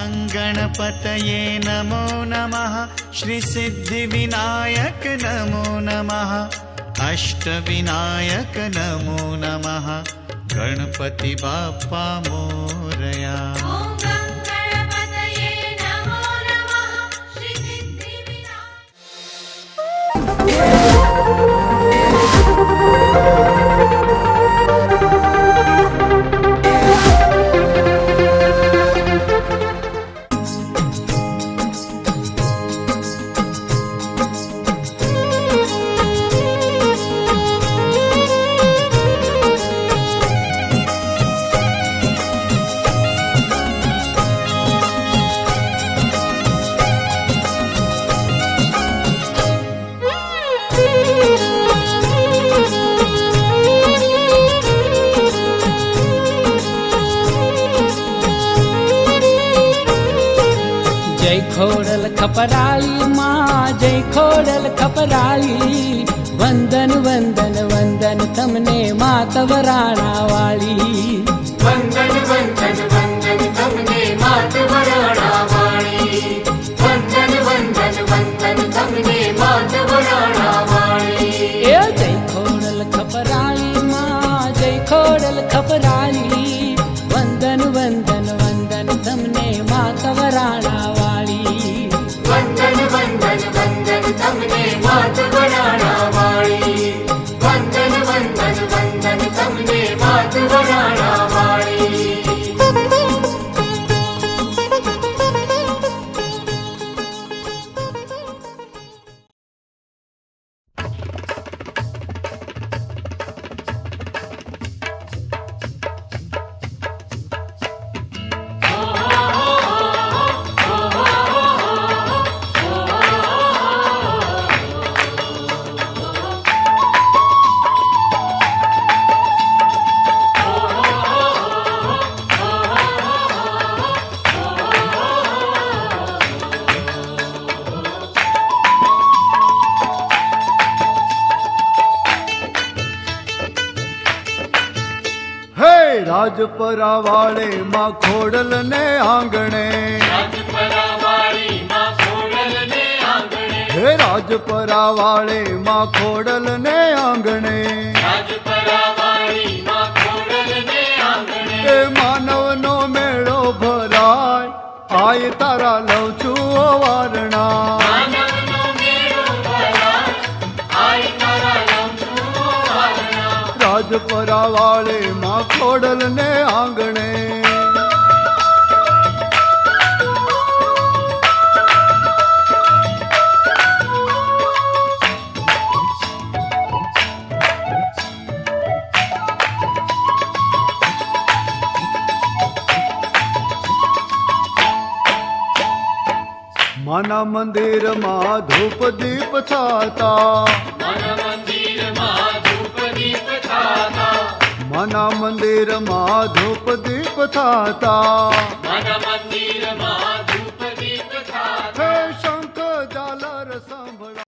गणपतये नमो नमः। श्रीसिद्धिविनायक नमो नमः। अष्टविनायक नमो नमः। गणपति बाप्पा मोरया। जय खोड़ल खपराई माँ, जय खोड़ल खपराई। वंदन वंदन वंदन तमने माँ तवराणा वाली। वंदन वंदन वंदन तमने माँ तवराणा वाली। वंदन वंदन वंदन तमने माँ तवराणा वाली। जय खोड़ल खपराई माँ, जय खोड़ल खपराई। वंदन वंदन वंदन तमने माँ तवराणा वाली। वंदन वंदन वंदन तमने माँ तवराणा वाली। वंदन वंदन वंदन तमने माँ तवराणा वाली। રાજપરા વાળે માં ખોડલ ને આંગણે। રાજપરા વાળી માં ખોડલ ને આંગણે। હે રાજપરા વાળે માં ખોડલ ને આંગણે। રાજપરા વાળી માં ખોડલ ને આંગણે। એ માનવ નો મેળો ભરાય આય તારા લઉં છું વારણા। માનવનો મેળો ભરાય આય તારા લઉં છું વારણા। રાજપરા વાળે માં ખોડલ ને આંગણે। માના મંદિર માં ધૂપ દીપ થાતા। માના મંદિર માં ધૂપ દીપ થાતા। માના મંદિર માં ધૂપ દીપ થાતા। માના મંદિર માં ધૂપ દીપ થાતા। હે શંખ ઝાલર સાંભળા।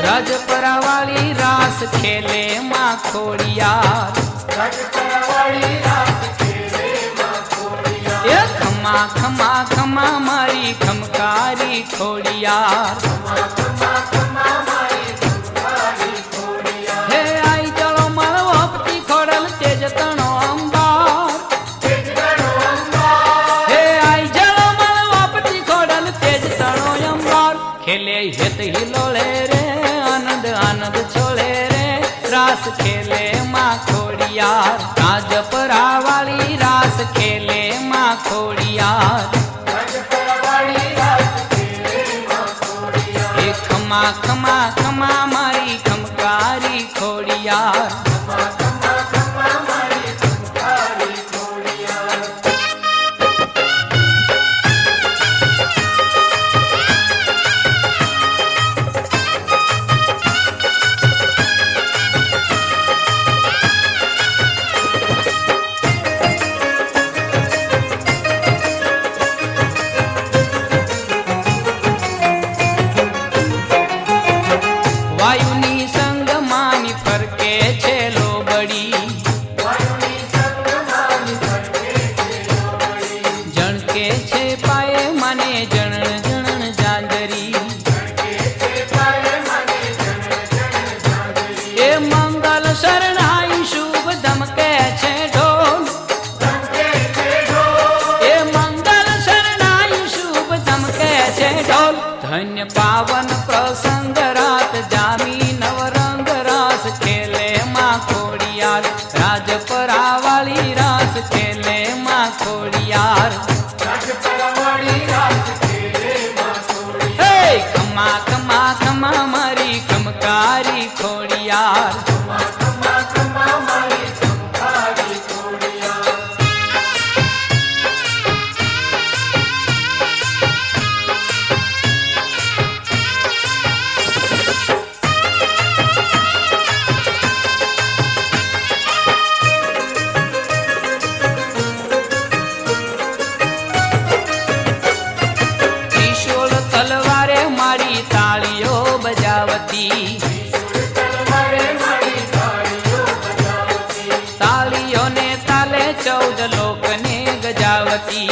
રાજપરા વાળી રાસ ખેલે માં ખોડિયાર। રાજપરા વાળી રાસ ખેલે માં ખોડિયાર। એ ખમા ખમા ખમા મારી ખમકારી ખોડિયાર। ખમા ખમા મારી ખમકારી ખોડિયાર। હે આઈ ચલો મળવો પતિ ખોડલ તેજ તણો અંબાર। તેજ તણો અંબાર। હે આઈ ચલો મળવો પતિ ખોડલ તેજ તણો અંબાર। ખેલે હેત હિલોળે રે આનંદ આનંદ છોળે રે। રાસ ખેલે માં ખોડિયાર। રાજપરા વાળી રાસ ખેલે માં ખોડિયાર। રાજપરા વાળી રાસ ખેલે માં ખોડિયાર। એ ખમા ખમા ખમા મારી ખમકારી ખોડિયાર। ખમા ખમા ખમા મારી ખમકારી ખોડિયાર। खेले माँ खोड़ियार। हे खमा खमा खमा मारी खमकारी खोड़ियार। त्रिशूल तलवारे मारी तालियो बजावती। तालियों ने ताले 14 लोक ने गजावती।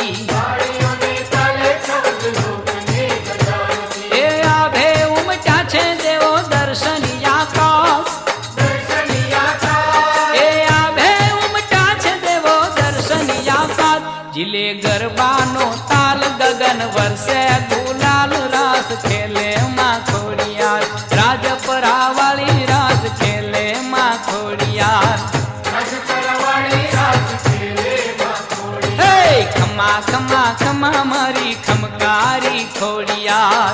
ए आभे उमट्या छे देवो दर्शनिया कास। ए आभे उमट्या छे देवो दर्शनिया कास। जिले गरबानो ताल गगन वर्षे गुलाल रास खेले माँ खोड़ियार। राजपरा वाली रास खेले माँ खोड़ियार। हे खमा खमा खमा मारी खमकारी खोड़ियार।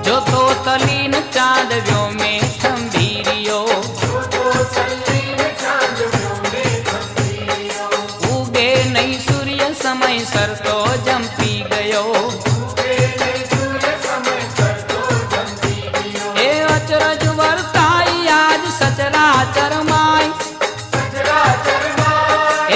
जो तो तलीन चांदव्यों में खंभीरियो। उगे नहीं सूर्य समय सर तो जमती गयो। ए अचरज वर्ताई आज सचराचर माई।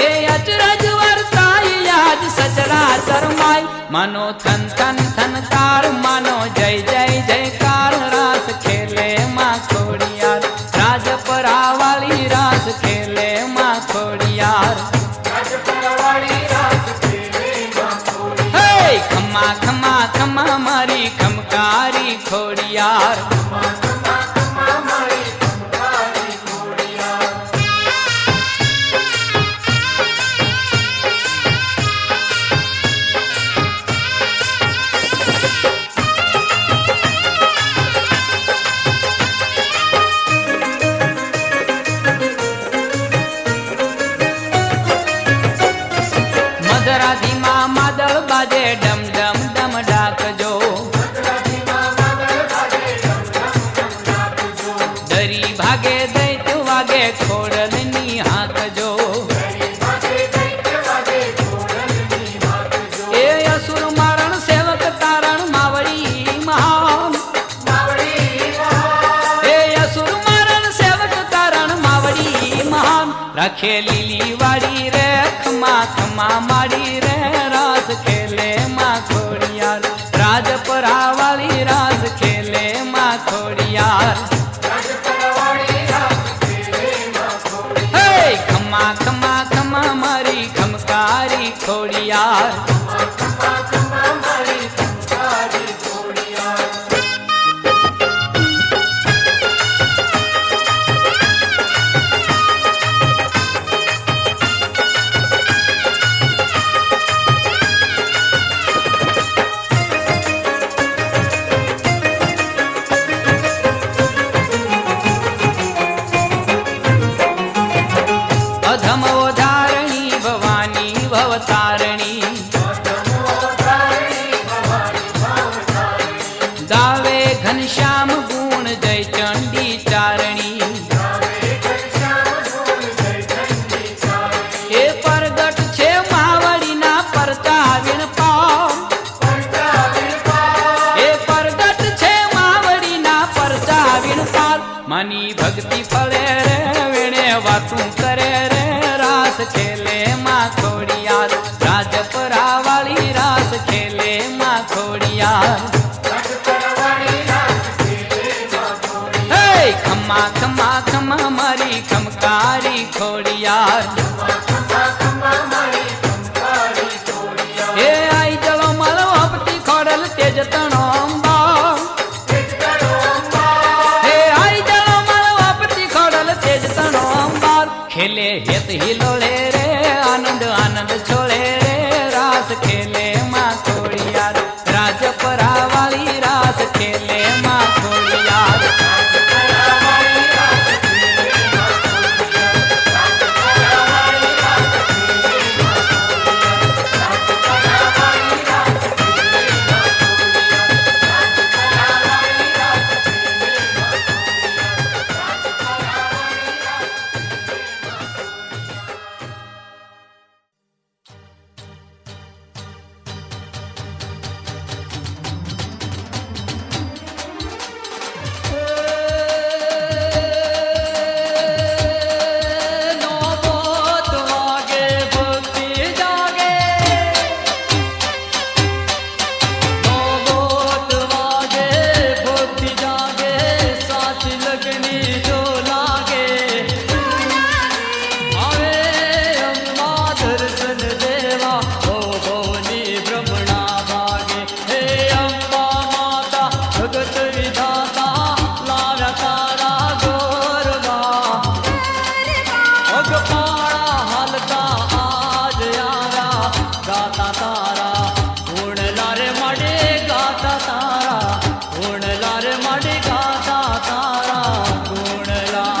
ए अचरज वर्ताई आज सचराचर माई। मानो थन थन थनकार मानो जय जय जयकार रास खेले माँ खोड़ियार। राजपरा वाली रास खेले माँ खोड़ियार। हे खमा खमा खमा मारी खमकारी खोड़ियार। मदराधी माँ मादल बाजे डम डम डम डाकजो। दरी भागे दैत्य वागे खोड़लनी हाकजो। ए असुर मारण सेवक तारण मावड़ी महान। ए असुर मारण सेवक तारण मावड़ी महान। रखे लीली वाड़ी रे खमा खमा माड़ी रे रास खेले माँ खोड़ियार। राजपरा वाली रास खेले माँ खोड़ियार। हे खमा खमा खमा मारी खमकारी खोड़ियार। अधम धारणी भवानी भवतारणी। ગાતા તારા ગુણલા રે માડે ગાતા તારા ગુણલા રે માડે ગાતા તારા ગુણલા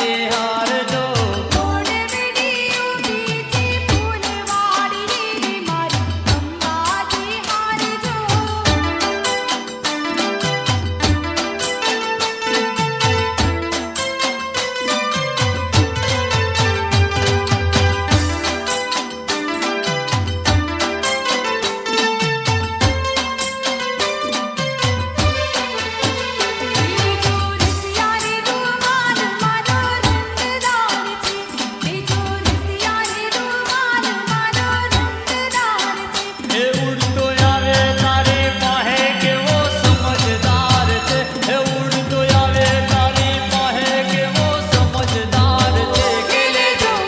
જે હારજો કોણ વેડીઓ બીજી ફૂલવાડી રે મારી અંબાજી હારજો એ ઉડતો આવે તારી પાસે કેવો સમજદાર છે એ ઉડતો આવે તારી પાસે કેવો સમજદાર છે કે લેજો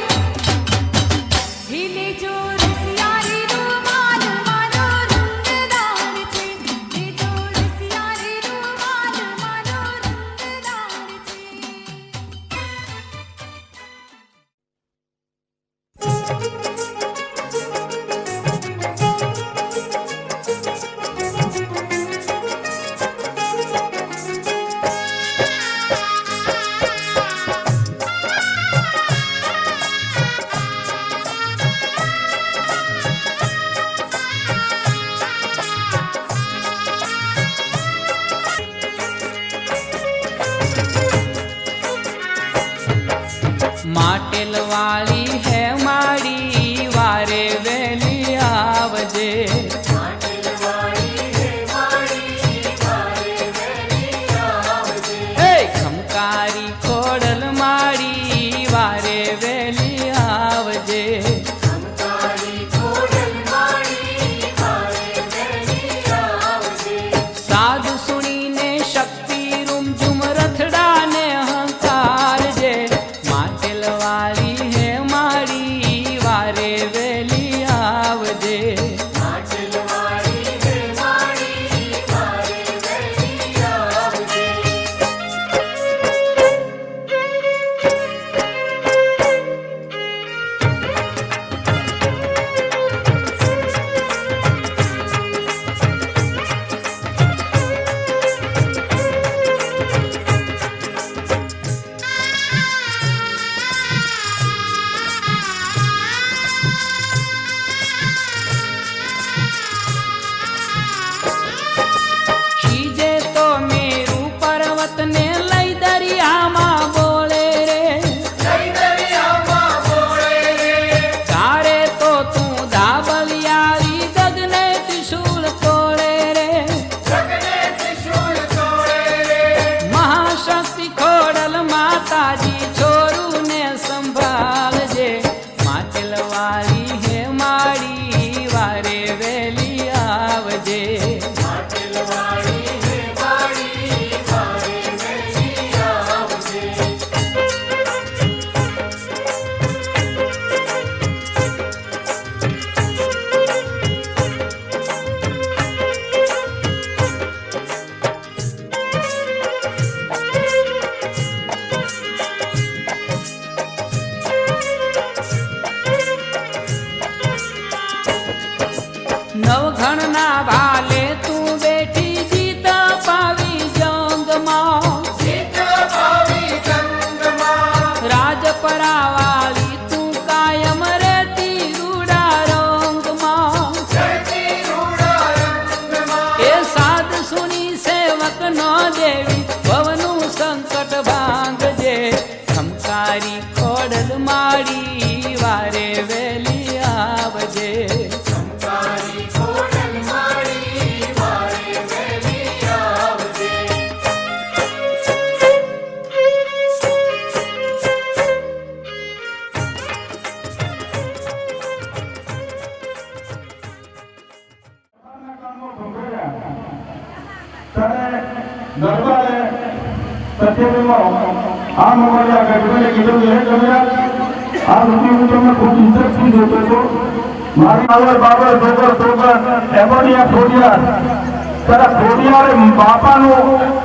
માટેલ વાળી હે માડી વારે વેલી આવજે હે ખમકારી ખોડલ માડી વારે વેલી આવજે સાધુ સુણીને શક્તિ રૂમઝુમ રથડાને હંકાર જે માટેલ વાળી હે માડી વારે વેલી આવજે ખીજે તો મેરુ પર્વતને લઈ દરિયામાં બોલે રે તારે તો તું ધાબલિયારી ગગને ત્રિશૂળ તોડે રે મહાશક્તિ ખોડલ માતાજી છોરુને સંભાળજે માટેલ વાળી હે માડી વારે વેલી આવજે નવઘણના ભાલે તું બેઠી જીત પાવી જંગમાં રાજપરાવાળી તું કાયમ રહેતી રૂડા રંગમાં એ સાધ સુની સેવક નો દેવી ભવનું સંકટ ભાંગજે ખમકારી ખોડલ માડી વારે વેલી આવજે દરબારે સત્યમાં આ મોબાઈલ ગઢવાલે કીધું હે જમરા આ રૂપિયો હું તમને ખૂબ ઇન્ટરેસ્ટથી જોતો હતો મારી બાબર એમોનિયા ખોડિયાર તારા ખોડિયારે બાપાનો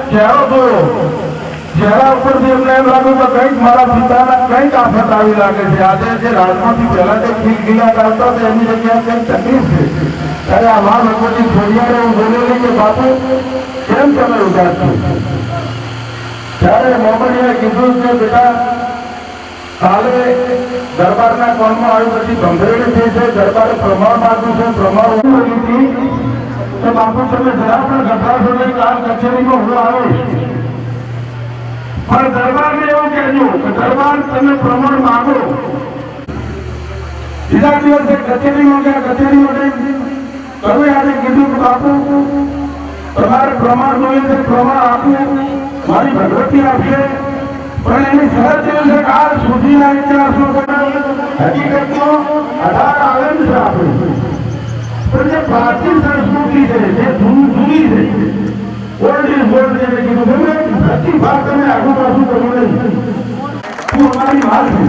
ચહેરો જોયો ચહેરા ઉપરથી એમને એમ લાગ્યું કે કંઈક મારા પિતાના કંઈક આફત આવી લાગે છે આજે જે રાજમાંથી પહેલા જે ખીલા કાઢતા હતા એની જગ્યાએ કંઈક તકલીફ છે ત્યારે આ મા ભગવતી ખોડિયારે હું બોલેલી કે બાપુ કેમ તમે ઉદાસ છો ત્યારે મોહમ્મદીએ કીધું કે બેટા કાલે દરબારના કોણમાં આવ્યું પછી ગંભીર થઈ છે. દરબારે પ્રમાણ માંગ્યું છે. પ્રમાણ લીધી તો બાપુ તમે જરા પણ ગભરાશો નહીં. કાલ કચેરીમાં હું આવીશ. પણ દરબારને એવું કહેજો કે દરબાર તમે પ્રમાણ માંગો. બીજા દિવસે કચેરીમાં ગયા. કચેરીમાં તમે આજે કીધું કે બાપુ તમારે પ્રમાણ જોઈએ છે. પ્રમાણ આપવું મારી ભગવતી આપશે. પણ એની શરત એવી છે કે આજ સુધીના ઇતિહાસમાં હકીકતમાં 18 આનંદ છે આપણે. પણ જે પ્રાચીન સંસ્કૃતિ છે, જે જૂની છે, ઓલ્ડ ઇઝ ગોલ્ડ જેને કીધું છે, પ્રતિ ભાગ તમે આગળ પાછું કરો નહીં. તું અમારી માલ છે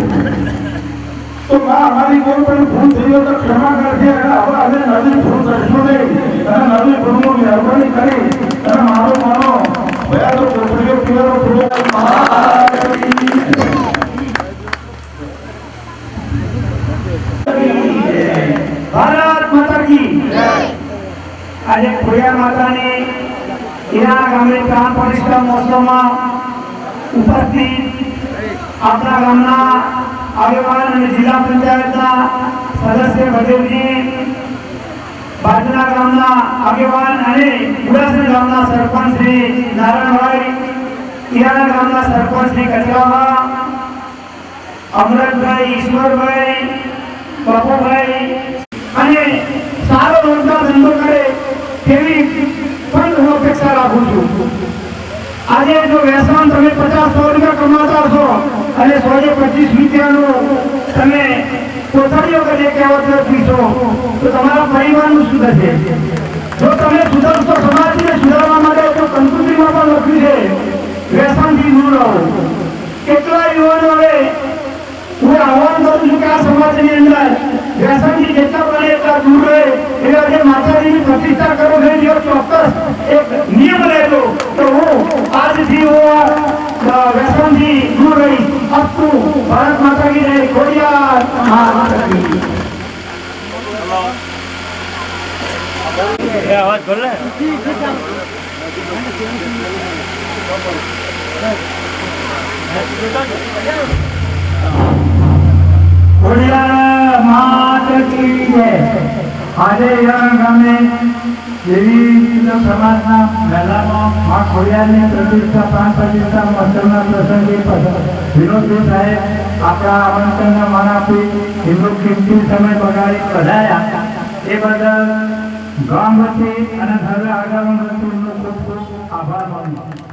તો માં અમારી કોઈ પણ ભૂલ થઈ હોય તો ક્ષમા કરશે. અને હવે અમે નવી ભૂલ કરશું નહીં. અને નવી ભૂલનું મહેરબાની કરી અને મારો માનો ભયા તો કોથળીઓ પીવાનો ભારત માતા કી આજે ખોડિયાર માતાની ઈરા ગામે પ્રાણ પ્રતિષ્ઠા મહોત્સવમાં ઉપસ્થિત આપણા ગામના આગેવાન અને જિલ્લા પંચાયતના સદસ્ય ભદેવજી, બાજના ગામના આગેવાન અને ઉડાસણ ગામના સરપંચ શ્રી નારાયણભાઈ, ઈરાના ગામના સરપંચ શ્રી કચરાવા, અમરતભાઈ, ઈશ્વરભાઈ, બાપુભાઈ અને સારો રોજગાર ધંધો કરે તેવી પણ હું અપેક્ષા રાખું છું. આજે જો વેચાણ તમે 50-100 રૂપિયા કમાતા છો અને 100-25 રૂપિયાનું તમે કોથળીઓ કરીને કહેવતો પીશો તો તમારા પરિવારનું શું થશે? જો તમે સુધરશો, સમાજને સુધારવા માટે તો કંકુત્રીમાં પણ લખ્યું છે વેચાણથી દૂર રહો. કેટલા યુવાનો હવે હું આહ્વાન કરું છું કે આ સમાજની અંદર વ્યસનથી જેટલા બને એટલા દૂર રહે. એવા જે માતાજીની પ્રતિષ્ઠા કરો છો જેવો ચોક્કસ એક નિયમ લેજો તો હું આજથી હું વ્યસનથી દૂર રહીશ. અસ્તુ ભારત માતા કી જય. ખોડિયાર માતા કી જય. આવાજ બોલ ને. ખોડિયાર માતા કી જય. આજે ઈરાના ગામે દેવી સમાજના મેળામાં મા ખોડિયારની પ્રતિષ્ઠા, પ્રાણ પ્રતિષ્ઠા મહોત્સવના પ્રસંગે વિનોદભાઈ સાહેબ આપણા આમંત્રણને માન આપી એમનો કિંમતી સમય બગાડી પધાર્યા એ બદલ ગામ વતી અને સર્વે આગેવાન વતી એમનો ખૂબ ખૂબ આભાર માનું છું.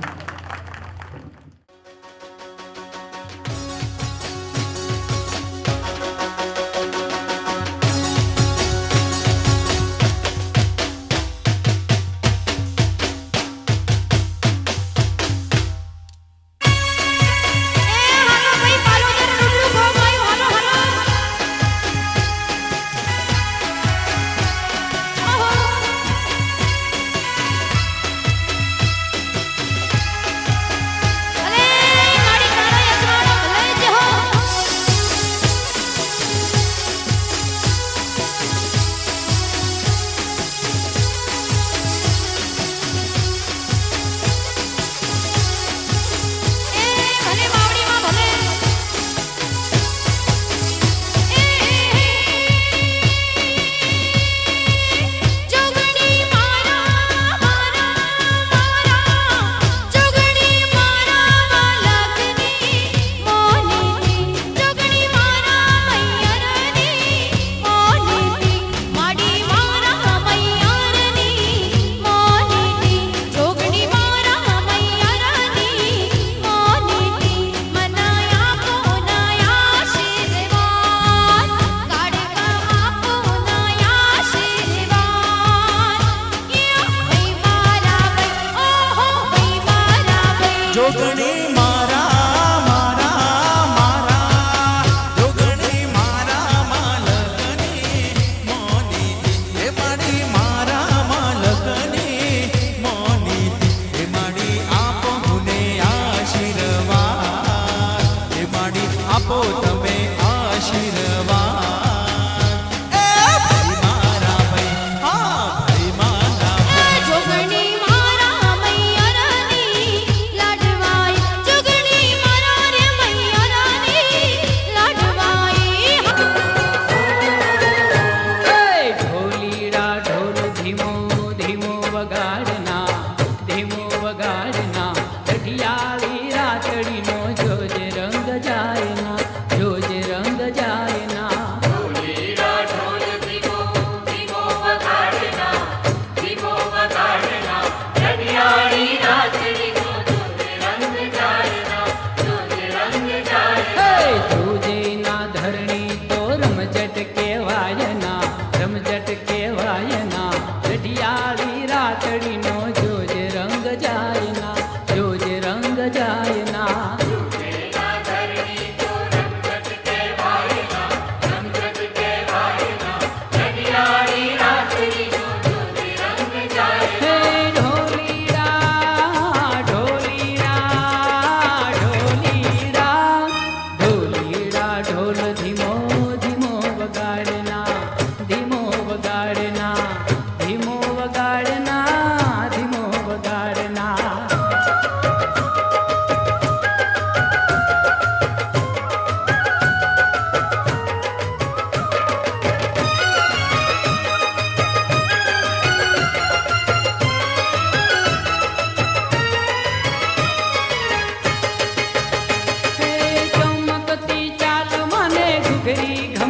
આપો